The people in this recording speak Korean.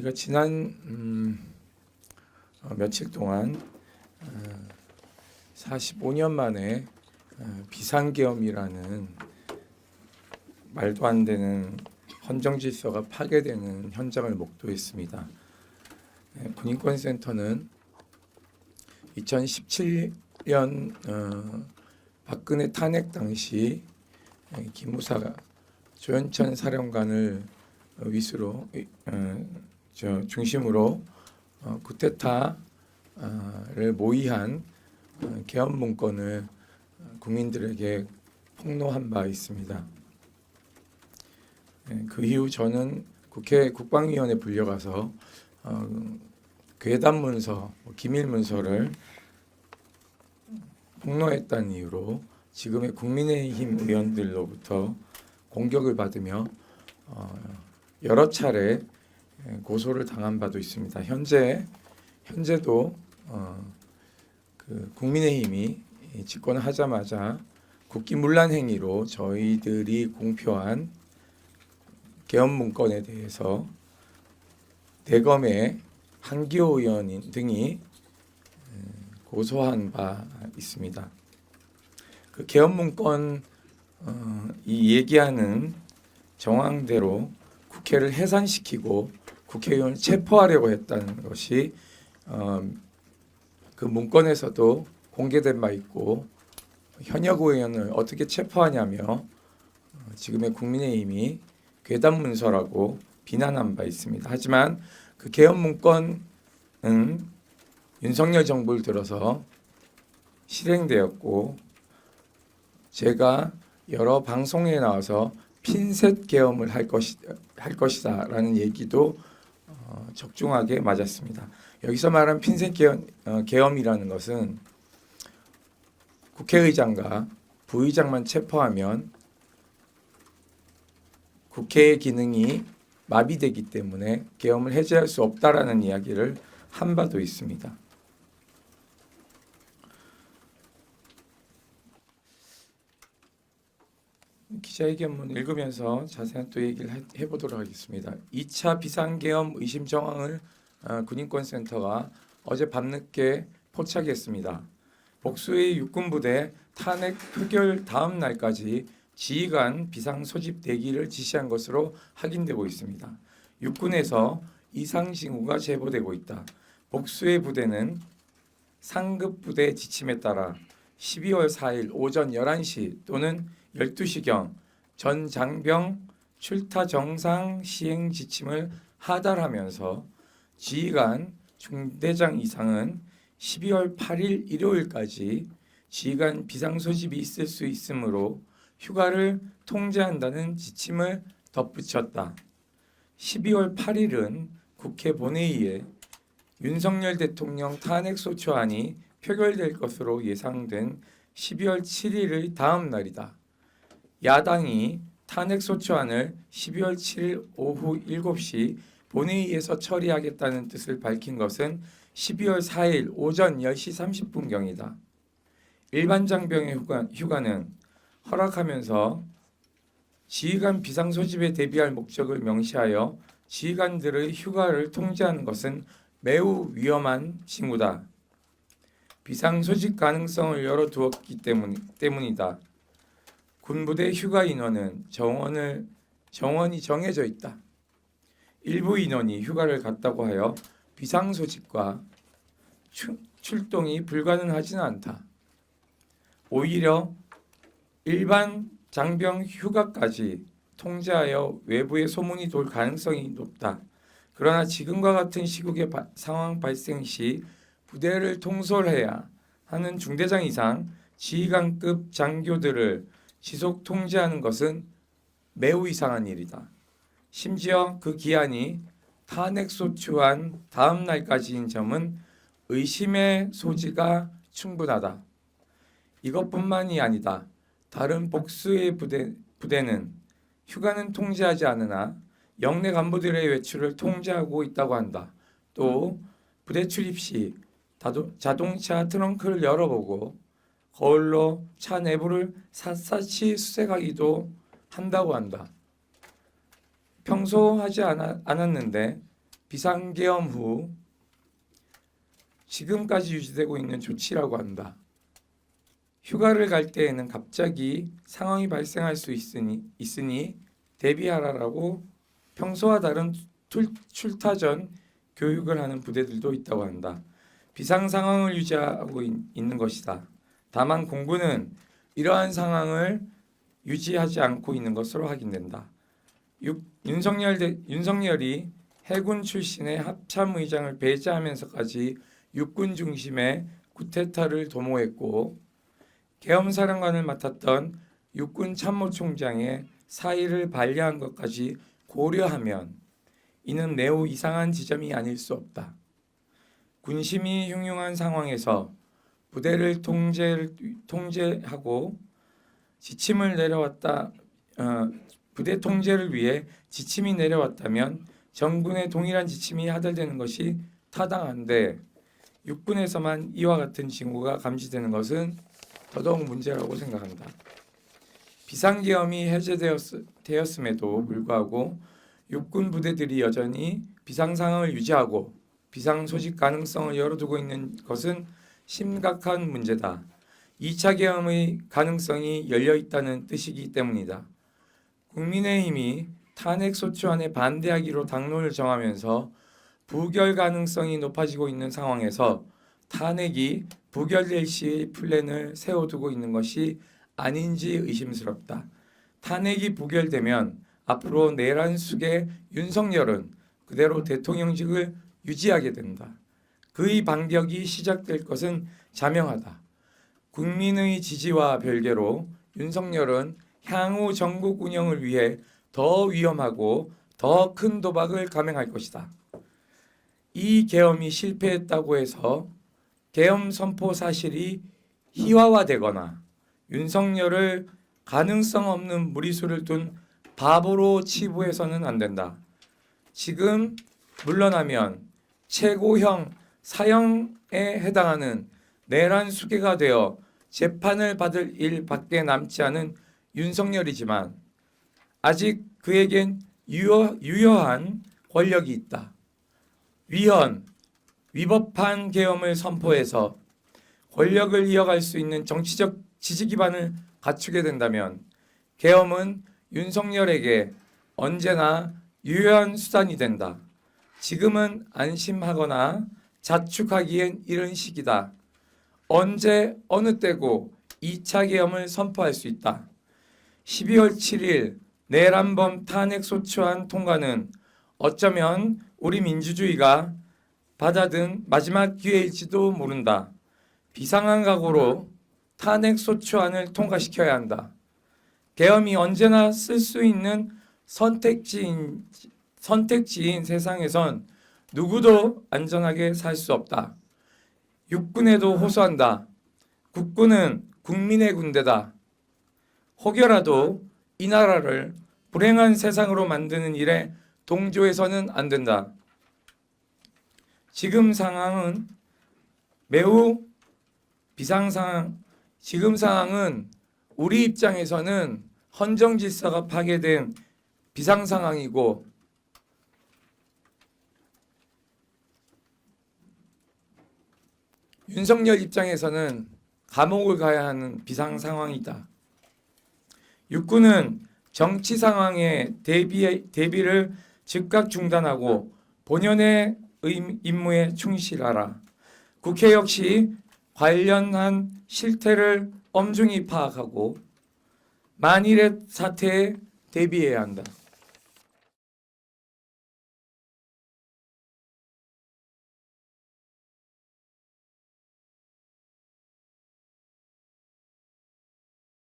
저희가 지난 며칠 동안 45년 만에 비상계엄이라는 말도 안 되는 헌정 질서가 파괴되는 현장을 목도했습니다. 군인권센터는 2017년 박근혜 탄핵 당시 기무사 조현천 사령관을 위수로 중심으로 쿠데타를 모의한 계엄 문건을 국민들에게 폭로한 바 있습니다. 그 이후 저는 국회 국방위원회 불려가서 괴담 문서, 기밀 문서를 폭로했다는 이유로 지금의 국민의힘 의원들로부터 공격을 받으며 여러 차례 고소를 당한 바도 있습니다. 현재도 그 국민의힘이 집권을 하자마자 국기문란 행위로 저희들이 공표한 계엄 문건에 대해서 대검의 한기호 의원 등이 고소한 바 있습니다. 그 계엄 문건 이 얘기하는 정황대로 국회를 해산시키고 국회의원을 체포하려고 했다는 것이 그 문건에서도 공개된 바 있고 현역 의원을 어떻게 체포하냐며 지금의 국민의힘이 괴담 문서라고 비난한 바 있습니다. 하지만 그 계엄 문건은 윤석열 정부를 들어서 실행되었고 제가 여러 방송에 나와서 핀셋 계엄을 할 것이다라는 얘기도 적중하게 맞았습니다. 여기서 말한 핀셋 계엄이라는 것은 국회의장과 부의장만 체포하면 국회의 기능이 마비되기 때문에 계엄을 해제할 수 없다라는 이야기를 한 바도 있습니다. 기자회견문 읽으면서 자세한 또 얘기를 해보도록 하겠습니다. 2차 비상계엄 의심 정황을 군인권센터가 어제 밤늦게 포착했습니다. 복수의 육군부대 탄핵 표결 다음 날까지 지휘관 비상 소집 대기를 지시한 것으로 확인되고 있습니다. 육군에서 이상 징후가 제보되고 있다. 복수의 부대는 상급 부대 지침에 따라 12월 4일 오전 11시 또는 12시경 전 장병 출타 정상 시행 지침을 하달하면서 지휘관 중대장 이상은 12월 8일 일요일까지 지휘관 비상 소집이 있을 수 있으므로 휴가를 통제한다는 지침을 덧붙였다. 12월 8일은 국회 본회의에 윤석열 대통령 탄핵소추안이 표결될 것으로 예상된 12월 7일의 다음 날이다. 야당이 탄핵소추안을 12월 7일 오후 7시 본회의에서 처리하겠다는 뜻을 밝힌 것은 12월 4일 오전 10시 30분경이다. 일반 장병의 휴가는 허락하면서 지휘관 비상소집에 대비할 목적을 명시하여 지휘관들의 휴가를 통제하는 것은 매우 위험한 징후다. 비상소집 가능성을 열어두었기 때문이다. 군부대 휴가 인원은 정원이 정해져 있다. 일부 인원이 휴가를 갔다고 하여 비상소집과 출동이 불가능하지는 않다. 오히려 일반 장병 휴가까지 통제하여 외부에 소문이 돌 가능성이 높다. 그러나 지금과 같은 시국의 상황 발생 시 부대를 통솔해야 하는 중대장 이상 지휘관급 장교들을 지속 통제하는 것은 매우 이상한 일이다. 심지어 그 기한이 탄핵소추안 다음 날까지인 점은 의심의 소지가 충분하다. 이것뿐만이 아니다. 다른 복수의 부대는 휴가는 통제하지 않으나 영내 간부들의 외출을 통제하고 있다고 한다. 또 부대 출입 시 자동차 트렁크를 열어보고 거울로 차 내부를 샅샅이 수색하기도 한다고 한다. 평소 하지 않았는데 비상계엄 후 지금까지 유지되고 있는 조치라고 한다. 휴가를 갈 때에는 갑자기 상황이 발생할 수 있으니 대비하라라고 평소와 다른 출타 전 교육을 하는 부대들도 있다고 한다. 비상 상황을 유지하고 있는 것이다. 다만 공군은 이러한 상황을 유지하지 않고 있는 것으로 확인된다. 윤석열이 해군 출신의 합참의장을 배제하면서까지 육군 중심의 쿠데타를 도모했고 계엄사령관을 맡았던 육군 참모총장의 사의를 반려한 것까지 고려하면 이는 매우 이상한 지점이 아닐 수 없다. 군심이 흉흉한 상황에서 부대를 통제하고 지침을 내려왔다. 부대 통제를 위해 지침이 내려왔다면 정군의 동일한 지침이 하달되는 것이 타당한데 육군에서만 이와 같은 징후가 감지되는 것은 더더욱 문제라고 생각한다. 비상계엄이 해제되었음에도 불구하고 육군 부대들이 여전히 비상 상황을 유지하고 비상 소집 가능성을 열어두고 있는 것은 심각한 문제다. 2차 계엄의 가능성이 열려 있다는 뜻이기 때문이다. 국민의힘이 탄핵소추안에 반대하기로 당론을 정하면서 부결 가능성이 높아지고 있는 상황에서 탄핵이 부결될 시의 플랜을 세워두고 있는 것이 아닌지 의심스럽다. 탄핵이 부결되면 앞으로 내란 숙의 윤석열은 그대로 대통령직을 유지하게 된다. 그의 반격이 시작될 것은 자명하다. 국민의 지지와 별개로 윤석열은 향후 전국 운영을 위해 더 위험하고 더 큰 도박을 감행할 것이다. 이 계엄이 실패했다고 해서 계엄 선포 사실이 희화화되거나 윤석열을 가능성 없는 무리수를 둔 바보로 치부해서는 안 된다. 지금 물러나면 최고형 사형에 해당하는 내란 수괴가 되어 재판을 받을 일밖에 남지 않은 윤석열이지만 아직 그에겐 유효한 권력이 있다. 위법한 계엄을 선포해서 권력을 이어갈 수 있는 정치적 지지 기반을 갖추게 된다면 계엄은 윤석열에게 언제나 유효한 수단이 된다. 지금은 안심하거나 자축하기엔 이른 시기다. 언제 어느 때고 2차 계엄을 선포할 수 있다. 12월 7일 내란범 탄핵소추안 통과는 어쩌면 우리 민주주의가 받아든 마지막 기회일지도 모른다. 비상한 각오로 탄핵소추안을 통과시켜야 한다. 계엄이 언제나 쓸 수 있는 선택지인 세상에선 누구도 안전하게 살 수 없다. 육군에도 호소한다. 국군은 국민의 군대다. 혹여라도 이 나라를 불행한 세상으로 만드는 일에 동조해서는 안 된다. 지금 상황은 매우 비상상황. 지금 상황은 우리 입장에서는 헌정 질서가 파괴된 비상 상황이고 윤석열 입장에서는 감옥을 가야 하는 비상 상황이다. 육군은 정치 상황에 대비를 즉각 중단하고 본연의 임무에 충실하라. 국회 역시 관련한 실태를 엄중히 파악하고 만일의 사태에 대비해야 한다.